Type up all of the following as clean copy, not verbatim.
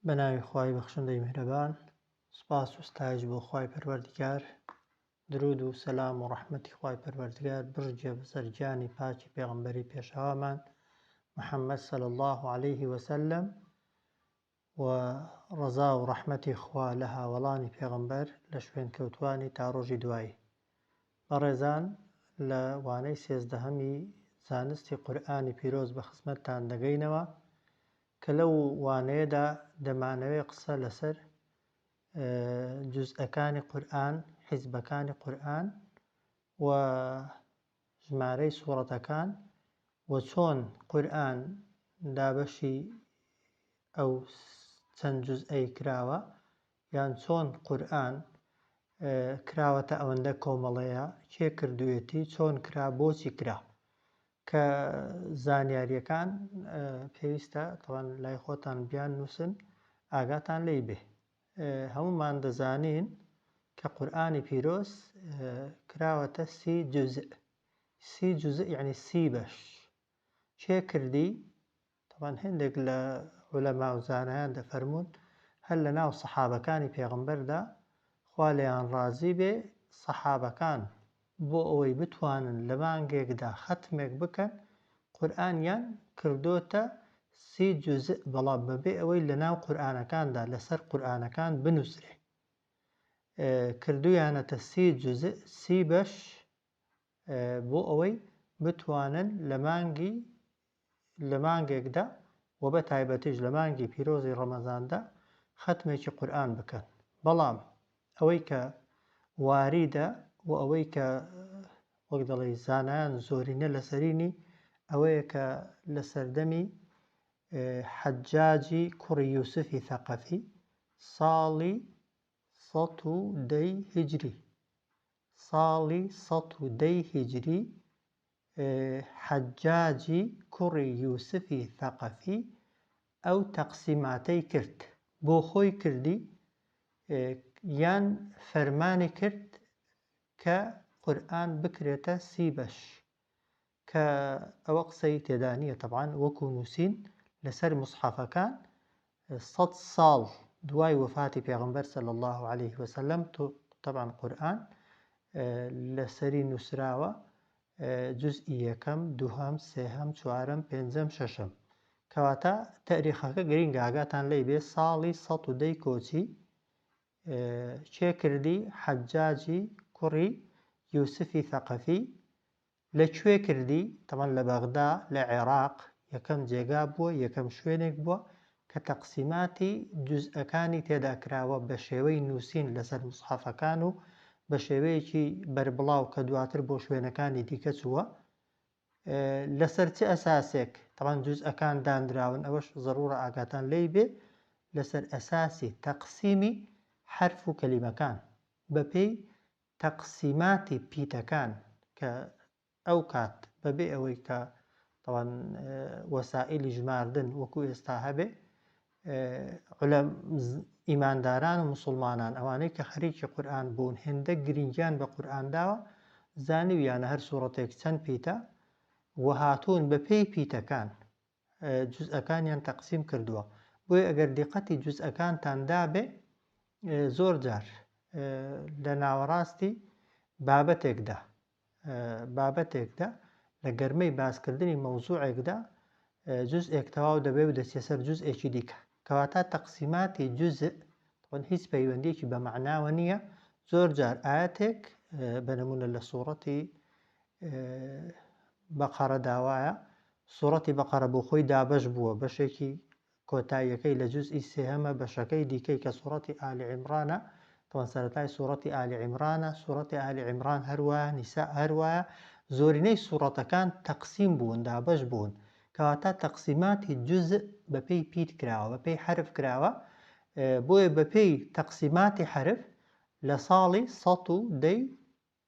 بەناوی خوای بەخشندەی میهرەبان، سوپاس و ستایش بۆ خوای پەروەردگار، درود و سەلام و ڕەحمەتی خوای پەروەردگار بڕجێ بەسەر گیانی پاکی پێغەمبەری پێشەوامان محەممەد صلی الله عليه وسلم و ڕەزا و ڕەحمەتی خوا لە هاوڵانی پێغەمبەر لە شوێن کەوتوانی تا ڕۆژی دوایی. بەڕێزان، لە وانەی سێزدەهەمی زانستی قورئانی پیرۆز بە خزمەتتان دەگەینەوە کە لەو وانەیەدا دەمانەوێت قسە لەسەر جوزئەکانی قورئان، حیزبەکانی قورئان و ژمارەی سوورەتەکان و چۆن قورئان دابەشی ئەو چەند جوزئەی کراوە، یان چۆن قورئان کراوەتە ئەوەندە کۆمەڵەیە، کێ کردوێتی، چۆن کرا، بۆچی کرا، کە زانیاریەکان پێویستە تەوان لای خۆتان بیان نووسن ئاگاتان لێی بێ. هەمومان دەزانین کە قورئانی پیرۆز کراوەتە 30 جوزء. 30 جوزء یعنی 30 بەش. کێ کردی؟ تەوان هێندێک لە عولەما و زانایان دەفەرمون هەر لە ناو سەحابەکانی پێغەمبەردا خوا لێیان ڕازی بێ، سەحابەکان بۆ ئەوەی بتوانن لە مانگێکدا ختمێک بکەن قورئانیان کردوتە 30 جوزء، بەڵام بەبێ ئەوەی لە ناو قورئانەکاندا لەسەر قورئانەکان بنووسرێ. کردویانەتە 30 جوزء، 30 بەش، بۆ ئەوەی بتوانن لە مانگێکدا و بە تایبەتیش لە مانگی پیرۆزی ڕەمەزاندا ختمێکی قورئان بکەن. بەڵام ئەوەی کە واریدە و ئەوەی کە وەک دەڵێ زانایان زۆرینە لەسەرینی ئەوەیە کە لە سەردەمی حەجاجی کوڕی یوسفی ثەقەفی ساڵی 110 هیجری، ساڵی 110 هیجری، حەجاجی کوڕی یوسفی ثەقەفی ئەو تەقسیماتەی کرد. بۆ خۆی کردی یان فەرمانی کرد کە قورئان بکرێتە 30 بەش، کە ئەوە قسەی تێدا نییە تەبعاً، وەکو نووسین لەسەر موسحەفەکان 100 ساڵ دوای وەفاتی پێغەمبەر صلی الله عليه وسلم تەبعاً قورئان لەسەری نووسراوە جوزئی یەکەم، دووهەم، سێهەم، چوارەم، پێنجەم، شەشەم، کەواتە تاریخەکە گرنگە ئاگاتان لێی بێ. ساڵی 110 کۆچی کێ کردی؟ حەجاجی کوڕی یوسفی ثەقەفی. لەکوێ کردی؟ تەبعاً لە بەغدا لە عێراق یەکەم جێگا بووە، یەکەم شوێنێک بووە کە تەقسیماتی جوزئەکانی تێدا کراوە بە شێوەی نووسین لەسەر موسحەفەکان و بە شێوەیەکی بەربڵاو کە دواتر بۆ شوێنەکانی دیکە چووە. لەسەر چه ئەساسێک تەبعاً جوزئەکان دانراون؟ ئەوەش زەڕوورە ئاگاتان لێی بێ، لەسەر ئەساسی تەقسیمی حرف و کەلیمەکان بەپێی تەقسیماتی پیتەکان، کە ئەو کات بەبێ ئەوەی کە تەوان وەسائلی ژماردن وەکو ئێستا هەبێ، ئیمانداران و موسڵمانان ئەوانەی کە خەریکی قورئان بوون هێندە گرنگیان بە قورئان داوە، زانیویانە هەر سوورەتێک چەند پیتە و هاتوون بەپێی پیتەکان جوزئەکانیان تەقسیم کردووە. بۆیە ئەگەر دیقەتی جوزئەکانتان دابێ، زۆر جار لە ناوەڕاستی بابەتێکدا لە گەرمەی باسکردنی مەوزوعێکدا جوزئێک تەواو دەبێ و دەچێ سەر جوزئێکی دیکە، کەواتە تەقسیماتی جوزء هیچ پەیوەندیەکی بە معناوە نییە. زۆر جار ئایەتێک بە نمونە لە سوورەتی بەقەرە داوایە، سوورەتی بەقەرە بۆ خۆی دابەش بووە، بەشێکی کۆتاییەکەی لە جوزئی سێهەمە، بەشەکەی دیکەی کە سوورەتی ئالی عیمرانە، تەوان سەرەتای سوورەتی ئالی عیمرانە، سوورەتی ئالی عیمران هەروایە، نیسا هەروایە، زۆرینەی سوورەتەکان تەقسیم بوون، دابەش بوون، کەواتە تەقسیماتی جوزء بەپێی پیت کراوە، بەپێی حرف کراوە. بۆیە بەپێی تەقسیماتی حرف لە ساڵی 110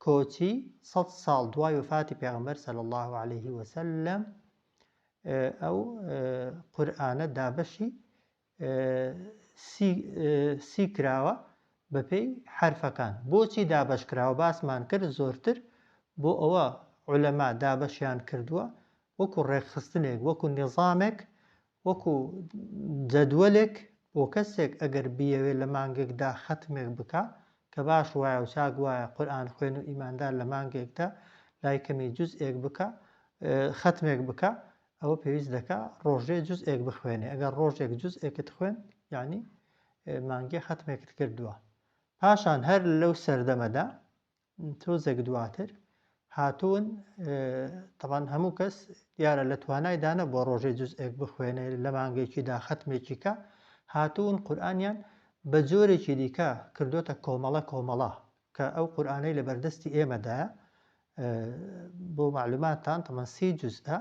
کۆچی 100 ساڵ دوای وفاتی پێغەمبەر صلی الله عليه وسلم ئەو قورئانە دابەشی 30 کراوە بەپێی حرفەکان. بۆچی دابەش کراوە؟ باسمان کرد زۆرتر. بۆ ئەوە عولەما دابەشیان کردووە وەکو ڕێکخستنێک، وەکو نیظامێک، وەکو جەدوەلێک بۆ کەسێک ئەگەر بیەوێت لە مانگێکدا ختمێک بکە کە باش وایە و چاک وایە قورئان خوێن و ئیماندار لە مانگێکدا لای کەمی جوزئێک بکە ختمێک بکە ئەوە پێویست دەکا ڕۆژێ جوزئێک بخوێنێ ئەگەر ڕۆژێک جوزئێکت خوێن یعنی مانگێ ختمێکت کردووە. پاشان هەر لەو سەردەمەدا تۆزێک دواتر هاتوون طبعاً هەموو کەس دیارە لە توانایدانە بۆ ڕۆژێ جوزئێک بخوێنێ لە مانگێکیدا ختمێکیکە هاتوون قورئانیان بە جۆرێکی دیکە کردوتە کۆمەڵە کە ئەو قورئانەی لە بەردەستی ئێمەدایە بۆ معلوماتان تەمەن 30 جوزئە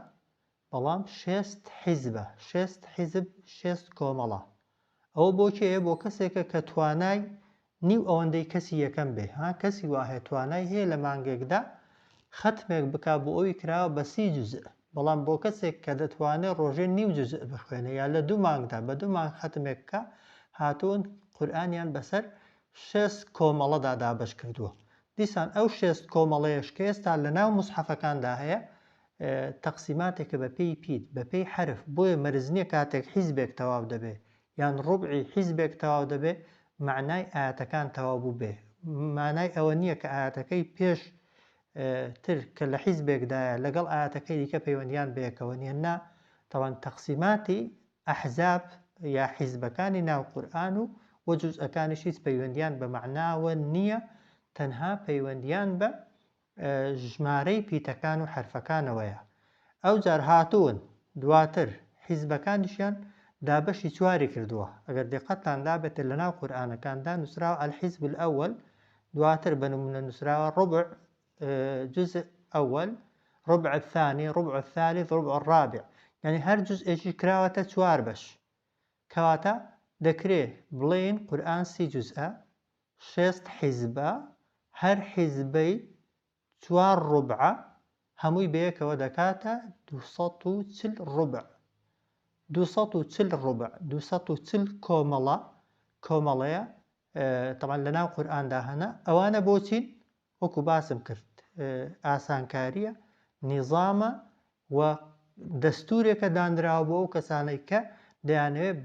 بەڵام 6 حیزبە 6 حیزب 6 کۆمەڵە. ئەوە بۆکێ بۆ کەسێکە کە توانای نیو ئەوەندەی کەسی یەکەم بێ کەسی وایە توانای هەیە لە مانگێکدا ختمێک بکا بۆ ئەوی کراوە بە 30 جوزء بەڵام بۆ کەسێک کە دەتوانێت ڕۆژێ نیو جوزء بخوێنێ یا لە 2 مانگدا بە 2 مانگ ختمێک بکە هاتوون قورئانیان بەسەر 6 کۆمەڵەدا دابەش کردووە. دیسان ئەو 6 کۆمەڵەیەش کە ئێستا لە ناو موسحەفەکاندا هەیە تەقسیماتێکە بە پێی پیت بە پێی حرف بۆیە مەرزنیە کاتێک حیزبێک تەواو دەبێ یان ڕوبعی حیزبێک تەواو دەبێ معنای ئاەتەکان تەواو بوو بێ مانای ئەوە نییە کە ئاەتەکەی پێش تر کە لە حیزبێکدایە لەگەڵ ئاەتەکەی دیکە پەیوەندیان بەیەکەوە نیە نا تەوان تەقسیماتی ئەحزاب یا حیزبەکانی ناو قورئان و جوزئەکانیش هیچ پەیوەندیان بە معناوە نییە تەنها پەیوەندیان بە ژمارەی پیتەکان و حرفەکانەوەیە. ئەو جار هاتوون دواتر حیزبەکانیشیان دابەشی چواری کردووە ئەگەر دقەتتان دابێتە لە ناو قورئانەکاندا نووسراوە الحیزب الأول دواتر بە نمونە نووسراوە ربع جزء أول ربع الثاني ربع الثالث ربع الرابع يعني هەر جزئێکی کراوەتە چوار بەش کەواتە دەکرێ بڵێن قورئان 30 جزئە 6 حیزبە هەر حیزبەی 4 ربعە هەمووی بەیەکەوە دەکاتە 240 ربع 240 ربع 240 کۆمەڵەیە طبعا لە ناو قورئاندا هەنا ئەوانە بۆچین وەکو باسم کرد ئاسانکاریە نیزامە و دەستورێکە دانراوە بۆ ئەو کەسانەی کە دەیانەوێت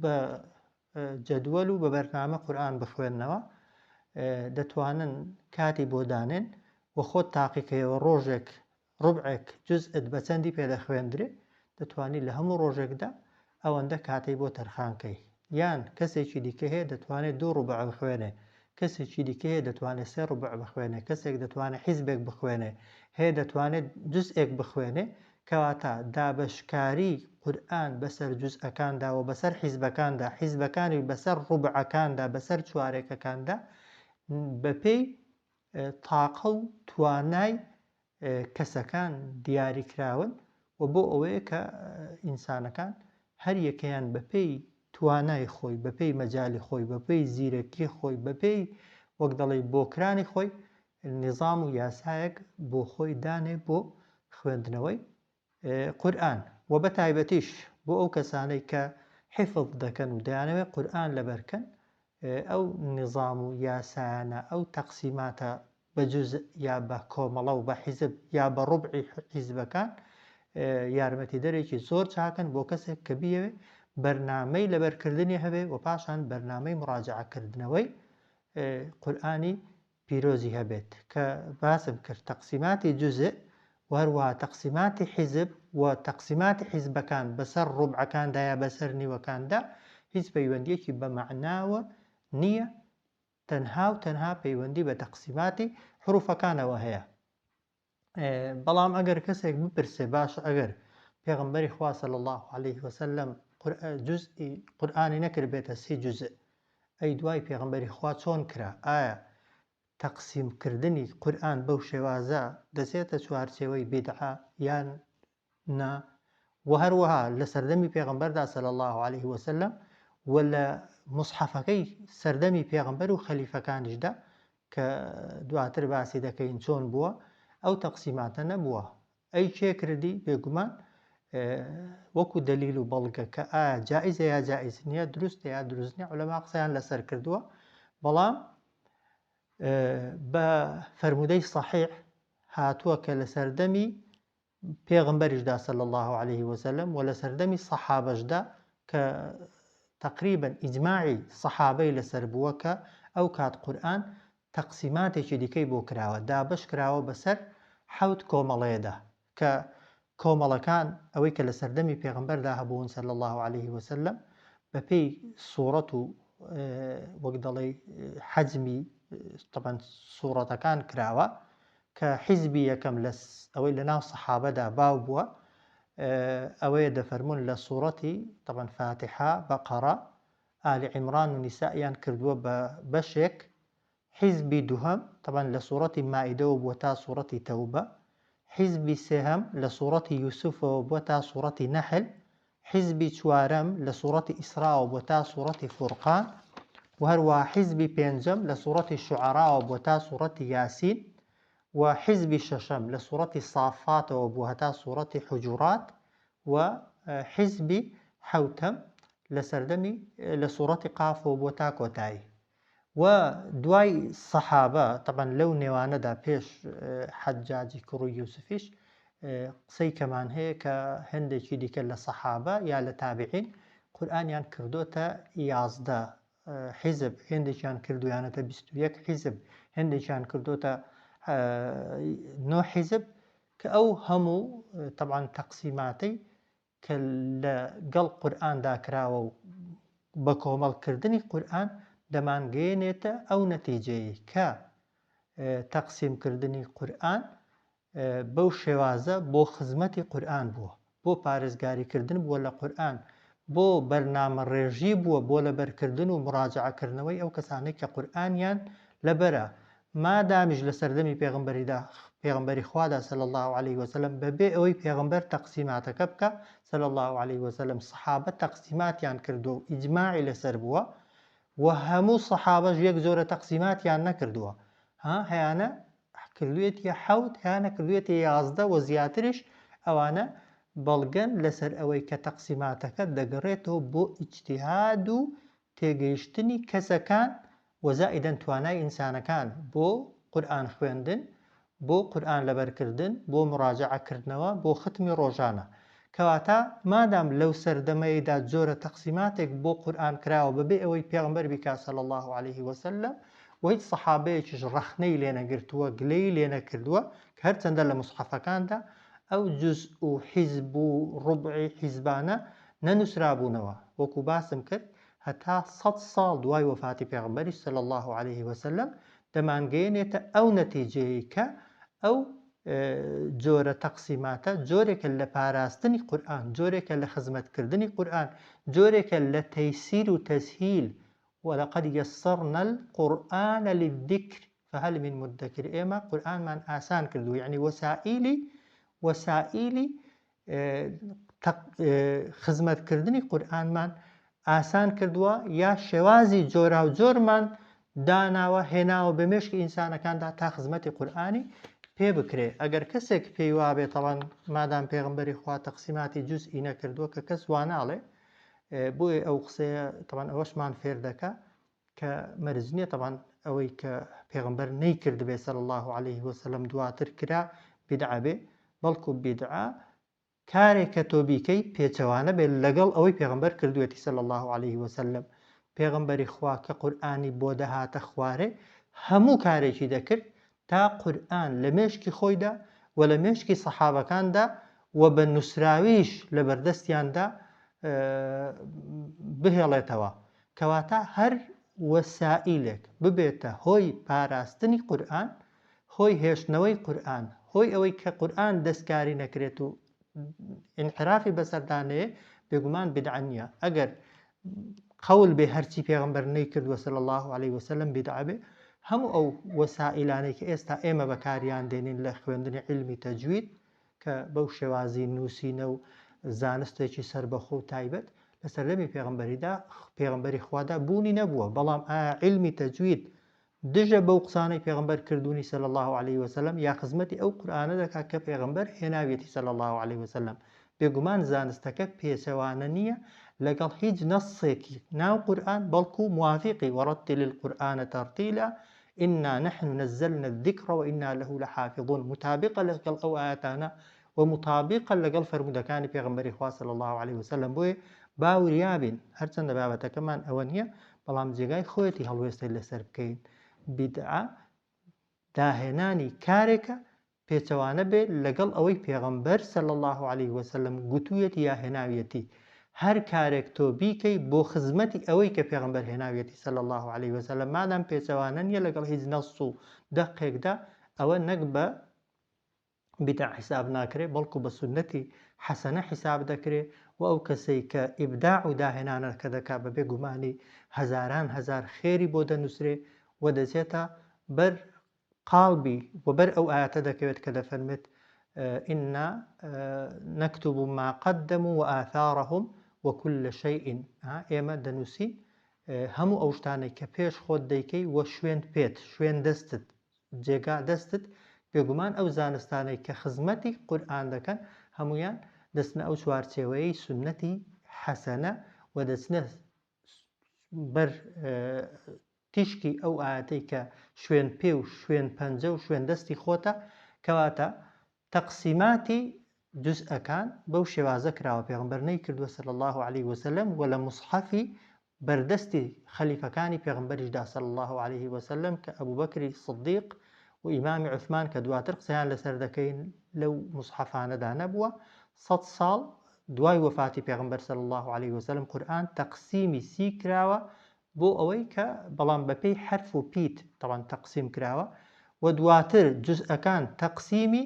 بە جەدوەل و بە بەرنامە قورئان بخوێننەوە دەتوانن کاتی بۆ دانێن و خۆت تاقیکەوە ڕۆژێک ڕوبعێک جزئت بە چەندی پێدەخوێندرێ دەتوانیت لە هەموو ڕۆژێکدا ئەوەندە کاتی بۆ تەرخانکەی یان کەسێکی دیکە هەیە دەتوانێت 2 ڕوبع بخوێنێ کەسێکی دیکە هەیە دەتوانێت 3 ڕوبع بخوێنێ کەسێک دەتوانێت حیزبێک بخوێنێ هەیە دەتوانێت جزئێک بخوێنێ کەواتە دابەشکاری قورئان بەسەر جزئەکاندا و بەسەر حیزبەکاندا حیزبەکانی بەسەر ڕوبعەکاندا بەسەر چوارێکەکاندا بەپێی تاقە و توانای کەسەکان دیاریکراون و بۆ ئەوەیە کە ئینسانەکان هەر یەکەیان بەپێی توانای خۆی بەپێی مەجای خۆی بەپێی زیرەکی خۆی بەپێی وەک دەڵێ بۆکرانی خۆی نظام و یاسایەک بۆ خۆی دانێ بۆ خوێندنەوەی قورئان و بە تایبەتیش بۆ ئەو کەسانەی کە حیفظ دەکەن و دەیانەوێت قورئان لەبەرکەن ئەو نظام و یاسایانە ئەو تەقسیماتە بە جزء یا بە کۆمەڵە و بە حیزب یا بە ڕوبعی حیزبەکان یارمەتی دەرێکی زۆر چاکن بۆ کەسێک کە بیەوێ بەرنامەی لەبەرکردنی هەبێ و پاشان بەرنامەی مراجعەکردنەوەی قورئانی پیرۆزی هەبێت کە باسم کرد تەقسیماتی جزء و هەروەها تەقسیماتی حیزب و تەقسیماتی حیزبەکان بەسەر ڕوبعەکاندا یا بەسەر نیوەکاندا هیچ پەیوەندیەکی بە معناوە نییە تەنها و تەنها پەیوەندی بە تەقسیماتی حروفەکانەوە هەیە. بەڵام ئەگەر کەسێک بپرسێ باش ئەگەر پێغەمبەری خوا صلی الله عليه وسلم جزئی قورئانی نەکرد بێتە 30 جزء ئەی دوای پێغەمبەری خوا چۆن کرا ئایا تەقسیمکردنی قورئان بەو شێوازە دەچێتە چوارچێوەی بیدعە یان نا و هەروەها لە سەردەمی پێغەمبەردا صلی الله عليه وسلم و لە موسحەفەکەی سەردەمی پێغەمبەر و خەلیفەکانیشدا کە دواتر باسی دەکەین چۆن بووە ئەو تەقسیماتە نەبووە ئەی کێ کردی بێگومان وەکو دلیل و بەڵگە کە ئایا جائزە یا جائز نییە دروستە یا دروست نییە عولەما قسەیان لەسەر کردووە بەڵام بە فەرمودەی صحیح هاتووە کە لە سەردەمی پێغەمبەریشدا صلی الله عليه وسلم و لە سەردەمی سەحابەشدا کە تقريبا إجماعي صحابي لسربوك أو كات قرآن تقسيماتي دیکەی بۆ کراوە دابش کراوە بەسەر حوت کۆمەڵەیەدا کە کۆمەڵەکان ئەوەی کە لە سەردەمی پێغەمبەردا هەبوون صلی الله عليه وسلم بەپێی سوورەت و وەک دەڵێ حەجمی طبعا سوورەتەکان کراوە کە حیزبی یەکەم ئەوەی لە ناو سەحابەدا باو بووە ئەوەیە دەفەرمون لە سوورەتی طبعا فاتحە بەقەرە ئالی عیمران و نیسائیان کردووە بە بەشێک حیزبی دووهەم طبعا لە سوورەتی مائیدەوە بووە تا سوورەتی تەوبە حیزبی سێهەم لە سوورەتی یوسفەوە بووە تا سوورەتی نەحل حیزبی چوارەم لە سوورەتی ئیسراوە بووە تا سوورەتی فورقان و هەروەها حیزبی پێنجەم لە سوورەتی شوعەراوە بووە تا سوورەتی یاسین و حیزبی شەشەم لە سوورەتی صافاتەوە بووە هەتا سوورەتی حجورات و حیزبی حەوتەم لە سەردەمی لە سوورەتی قافەوە بووە تا کۆتایی و دوای سەحابە طبعا لەو نێوانەدا پێش حەجاجی کوڕی یوسفیش قسەی کەمان هەیە کە هەندێکی دیکە لە سەحابە یا لە تابعین قورئانیان کردوتە 11 حیزب هەندێکیان کردویانەتە 21 حیزب هەندێکیان کردوتە 9 حیزب کە ئەو هەموو طبعا تەقسیماتەی کە لەگەڵ قورئاندا کراوە و بە کۆمەڵکردنی قورئان دەمانگەێنێتە ئەو نەتیجەیە کە تەقسیمکردنی قورئان بەو شێوازە بۆ خزمەتی قورئان بووە بۆ پارێزگاریکردن بووە لە قورئان بۆ بەرنامەڕێژی بووە بۆ لەبەرکردن و مراجعەکردنەوەی ئەو کەسانەی کە قورئانیان لەبەرە مادامیش لە سەردەمی پێغەمبەری خوادا صلی الله عليه وسلم بەبێ ئەوەی پێغەمبەر تەقسیماتەکە بکە صلی الله عليه وسلم سەحابە تەقسیماتیان کردو و ئیجماعی لەسەر بووە و هەموو سەحابەش یەک جۆرە تەقسیماتیان نەکردووە هەیانە کردوێتی حەوت هیانە کردوێتی 11 و زیاتریش ئەوانە بەڵگەن لەسەر ئەوەی کە تەقسیماتەکە دەگەڕێتەوە بۆ ئیجتیهاد و تێگەیشتنی کەسەکان وەزائیدەن توانای ئینسانەکان بۆ قورئان خوێندن بۆ قورئان لەبەرکردن بۆ مراجعەکردنەوە بۆ ختمی ڕۆژانە کەواتە مادام لەو سەردەمەیەدا جۆرە تەقسیماتێک بۆ قورئان کراوە بەبێ ئەوەی پێغەمبەر بیکا صلی الله عليه وسلم و هیچ سەحابەیەکیش ڕەخنەی لێ نەگرتووە گلەی لێ نەکردووە کە هەرچەندە لە موسحەفەکاندا ئەو جوزء و حیزب و ڕوبعی حیزبانە نەنووسرابوونەوە وەکو باسم کرد هەتا 100 ساڵ دوای وەفاتی پێغەمبەری صلی الله عليه وسلم دەمانگەێنێتە ئەو نەتیجەیە کە ئەو جۆرە تەقسیماتە جۆرێکە لە پاراستنی قورئان جۆرێکە لە خزمەتکردنی قورئان جۆرێکە لە تەیسیر و تەسهیل ولقد يسرنا القرآن للذكر فهل من مدكر ئێمە قورئانمان ئاسان کردو یعنی وەسائیلی خزمەتکردنی قورئانمان ئاسان کردووە یا شێوازی جۆرا و جۆرمان داناوە هێناوە بە مێشکی ئینسانەکاندا تا خزمەتی قورئانی پێ بکرێ ئەگەر کەسێک پێی وابێ تەڵەن مادام پێغەمبەری خوا تەقسیماتی جوزئی نەکردووە کە کەس واناڵێ بۆیە ئەو قسەیە طبعا ئەوەشمان فێر دەکا کە مەرج نییە طبعا ئەوەی کە پێغەمبەر نەیکرد بێ صلی الله عليه وسلم دواتر کرا بیدعە بێ بەڵکو بیدعە کارێک کە تۆ بیکەی پێچەوانە بێت لەگەڵ ئەوەی پێغەمبەر کردوێتی صلی الله عليه وسلم پێغەمبەری خوا کە قورئانی بۆ دەهاتە خوارێ هەموو کارێکی دەکرد تا قورئان لە مێشکی خۆیدا و لە مێشکی سەحابەکاندا و بە نووسراویش لە بەردەستیاندا بهێڵێتەوە کەواتە هەر وەسائیلێک ببێتە هۆی پاراستنی قورئان هۆی هێشتنەوەی قورئان هۆی ئەوەی کە قورئان دەستکاری نەکرێت و انحرافی بەسەردانەیە بێگومان بیدعە نییە ئەگەر قەول بێ هەرچی پێغەمبەر نەیکردووە صلی الله عليه وسلم بیدعە بێ هەموو ئەو وەسائیلانەی کە ئێستا ئێمە بەکاریان دێنین لە خوێندنی علمی تەجوید کە بەو شێوازی نووسینە و زانستێکی سربەخۆ و تایبەت لە سەردەمی پێغەمبەری خوادا بوونی نەبووە بەڵام علمی تەجوید دژە بەو قسانەی پێغەمبەر کردوونی صلی الله عليه وسلم یا خزمەتی ئەو قورئانە دەکات کە پێغەمبەر هێناویەتی صلی الله عليه وسلم بێگومان زانستەکە پێچەوانە نییە لەگەڵ هیچ نەسێکی ناو قورئان بەڵکو موافقی وەڕەتیل القورئانە تەرتیلا ئینا نحن نزلنا الذکر وئینا له لحافظون مطابقە لەگەڵ ئەو ئاەتانە ومطابقە لەگەڵ فەرمودەکانی پێغەمبەری خوا صلی الله عليه وسلم بۆیە باوریابین هەرچەندە بابەتەکەمان ئەوە نییە بەڵام جێگای خۆیەتی هەڵوێستی لەسەر بکەین بیدعە داهێنانی کارێکە پێچەوانە بێت لەگەڵ ئەوەی پێغەمبەر صلی الله عليه وسلم گوتوویەتی یا هێناویەتی هەر کارێک تۆ بیکەی بۆ خزمەتی ئەوەی کە پێغەمبەر هێناویەتی صلی الله عليه وسلم مادام پێچەوانە نییە لەگەڵ هیچ نەس و دەقێکدا ئەوە نەک بە بدع حساب ناکرێت بەڵکو بە سنەتی حەسەنە حساب دەکرێت و ئەو کەسەی کە ئیبداع و داهێنانە کە دەکا بە بێگومانی هەزاران هەزار خێری بۆ دەنووسرێ و دەچێتە بەر قالبی وبەر ئەو ئاەتە دەکەوێت کە دەفەرمێت ئنا نەکتب ما قدموا وآثارهم وكل شيء ئێمە دەنووسین هەموو ئەو شتانەی کە پێش خۆت دەیکەی وە شوێن پێت شوێن دەستت جێگا دەستت بێگومان ئەو زانستانەی کە خزمەتی قورئان دەکەن هەمویان دەچنە ئەو چوارچێوەیەی سنەتی حەسەنە و دەچنە بەر تیشکی ئەو ئاەتەی کە شوێن پێ و شوێن پەنجە و شوێن دەستی خۆتە کەواتە تەقسیماتی جزئەکان بەو شێوازە کراوە پێغەمبەر نەیکردووە صلی الله عليه وسلم و لە مصحەفی بەردەستی خەلیفەکانی پێغەمبەریشدا صلی الله عليه وسلم کە ئەبوبەکری صدیق و ئیمامی عوثمان کە دواتر قسەیان لەسەر دەکەین لەو مصحەفانەدا نەبووە 100 ساڵ دوای وفاتی پێغەمبەر صلی الله عليه وسلم قورئان تەقسیمی سی کراوە بۆ ئەوەی کە بەڵام بەپێی حرف و پیت طبعا تەقسیم کراوە و دواتر جزئەکان تەقسیمی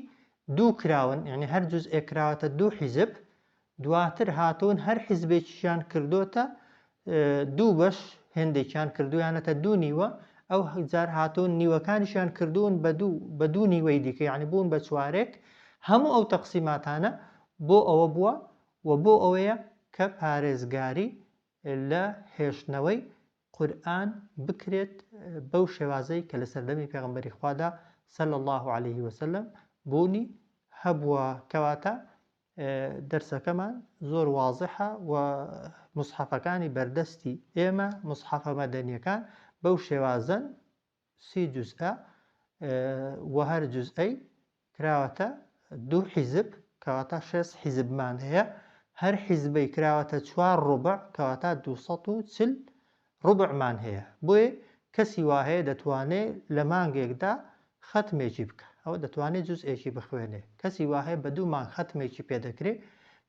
دوو کراون یعنی هەر جزئێک کراوەتە دوو حیزب دواتر هاتوون هەر حیزبێکیشیان کردوتە دوو بەش هێندێکیان کردویانەتە دوو نیوە ئەو جار هاتوون نیوەکانیشیان کردوون بە دوو نیوەی دیکە یعنی بوون بە چوارێک هەموو ئەو تەقسیماتانە بۆ ئەوە بووە و بۆ ئەوەیە کە پارێزگاری لە هێشتنەوەی قورئان بکرێت بەو شێوازەی کە لە سەردەمی پێغەمبەری خوادا صلی الله عليه وسلم بوونی هەبووە کەواتە دەرسەکەمان زۆر واضحە و مصحەفەکانی بەردەستی ئێمە مصحەفە مەدەنیەکان بەو شێوازن سی جزئە و هەر جزئەی کراوەتە دوو حیزب کەواتە 6 حیزبمان هەیە هەر حیزبەی کراوەتە 4 ڕوبع کەواتە 240 ڕوبعمان هەیە بۆیە کەسی وا هەیە دەتوانێت لە مانگێکدا ختمێکی بکە ئەوە دەتوانێت جزئێکی بخوێنێ کەسی وا هەیە بە 2 مانگ ختمێکی پێ دەکرێت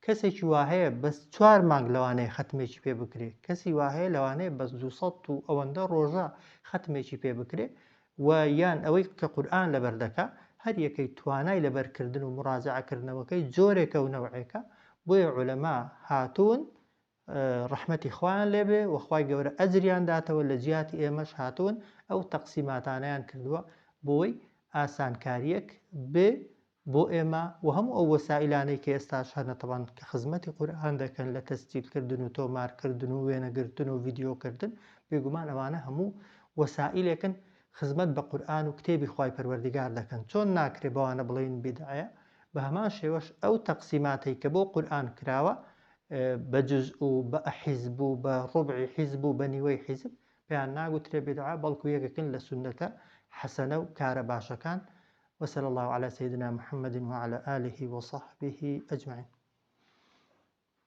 کەسێکی وا هەیە بەس 4 مانگ لەوانەیە ختمێکی پێ بکرێت کەسی وا هەیە لەوانەیە بەس 200 و ئەوەندە ڕۆژە ختمێکی پێ بکرێت و یان ئەوەی کە قورئان لەبەر دەکا هەر یەکەی توانای لەبەرکردن و مراجعەکردنەوەکەی جۆرێکە و نەوعێکە بۆیە عولەما هاتوون ڕەحمەتی خوایان لێبێ و خوای گەورە ئەجریان داتەوە لە جیاتی ئێمەش هاتوون ئەو تەقسیماتانەیان کردووە بۆی ئاسانکاریەک بێ بۆ ئێمە و هەموو ئەو وەسائلانەی کە ئێستاش هەنە تەبان کە خزمەتی قورئان دەکەن لە تەسجیلکردن و تۆمارکردن و وێنەگرتن و ڤیدیۆکردن بێگومان ئەوانە هەموو وەسائلێکن خزمەت بە قورئان و کتێبی خوای پەروەردیگار دەکەن چۆن ناکرێ بەوانە بڵێن بیدعەیە بە هەمان شێوەش ئەو تەقسیماتەی کە بۆ قورئان کراوە بە جزء و بە حیزب و بە ڕوبعی حیزب و بە نیوەی حیزب پێیان ناگوترێ بیدعە بەڵکو یەکێکن لە سنەتە حەسەنە و کارە باشەکان وصلى الله على سيدنا محمد وعلى آله وصحبه أجمعين